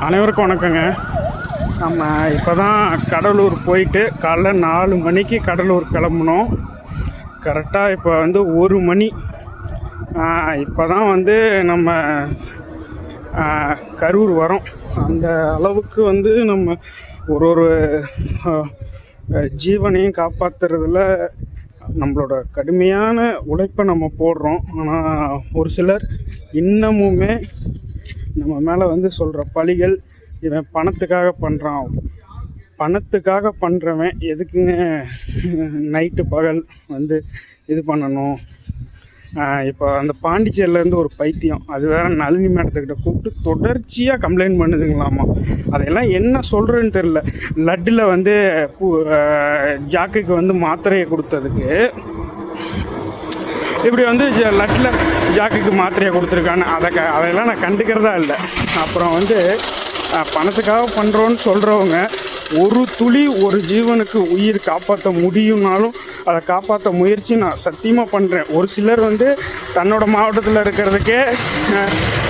அனைவருக்கும் வணக்கங்க. நம்ம இப்போ தான் கடலூர் போயிட்டு காலைல 4 மணிக்கு கடலூர் கிளம்புனோம். கரெக்டாக இப்போ வந்து 1 மணி. இப்போ தான் வந்து நம்ம கரூர் வரோம். அந்த அளவுக்கு வந்து நம்ம ஒரு ஜீவனையும் காப்பாற்றுறதுல நம்மளோட கடுமையான உழைப்பை நம்ம போடுறோம். ஆனால் ஒரு சிலர் இன்னமுமே நம்ம மேலே வந்து சொல்கிற பழிகள், இவன் பணத்துக்காக பண்ணுறான், பணத்துக்காக பண்ணுறவன் எதுக்குங்க நைட்டு பகல் வந்து இது பண்ணணும். இப்போ அந்த பாண்டிச்சேரியிலேருந்து ஒரு பைத்தியம், அது வேறு நளினி மேடத்துக்கிட்ட கூப்பிட்டு தொடர்ச்சியாக கம்ப்ளைண்ட் பண்ணுதுங்களாமா. அதையெல்லாம் என்ன சொல்கிறேன்னு தெரில. லட்டில் வந்து ஜாக்குக்கு வந்து மாத்திரையை கொடுத்ததுக்கு இப்படி வந்து லட்டில் ஜாக்குக்கு மாத்திரையை கொடுத்துருக்கான்னு அதையெல்லாம் நான் கண்டுக்கிறதா இல்லை. அப்புறம் வந்து பணத்துக்காக பண்ணுறோன்னு சொல்கிறவங்க ஒரு துளி ஒரு ஜீவனுக்கு உயிர் காப்பாற்ற முடியும்னாலும் அதை காப்பாற்ற முயற்சி நான் சத்தியமாக பண்ணுறேன். ஒரு சிலர் வந்து தன்னோட மாவட்டத்தில் இருக்கிறதுக்கே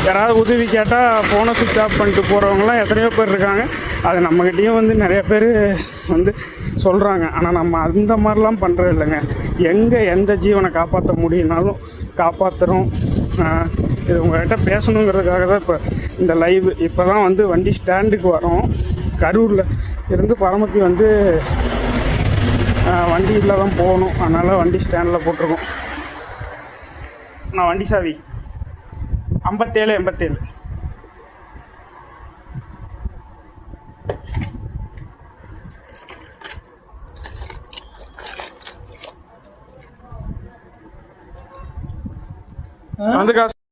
யாராவது உதவி கேட்டால் ஃபோனை சுவிட்ச் ஆஃப் பண்ணிட்டு போகிறவங்களாம் எத்தனையோ பேர் இருக்காங்க. அது நம்மக்கிட்டேயும் வந்து நிறைய பேர் வந்து சொல்கிறாங்க. ஆனால் நம்ம அந்த மாதிரிலாம் பண்ணுறது இல்லைங்க. எங்கே எந்த ஜீவனை காப்பாற்ற முடியும்னாலும் காப்பாற்றுறோம். இது உங்கள்கிட்ட பேசணுங்கிறதுக்காக தான் இப்போ இந்த லைவ். இப்போ தான் வந்து வண்டி ஸ்டாண்டுக்கு வரோம். கரூரில் இருந்து பரமத்தி வந்து வண்டியில் தான் போகணும். அதனால் வண்டி ஸ்டாண்டில் போட்டிருக்கோம். நான் வண்டி சாவி 57 அந்த காசு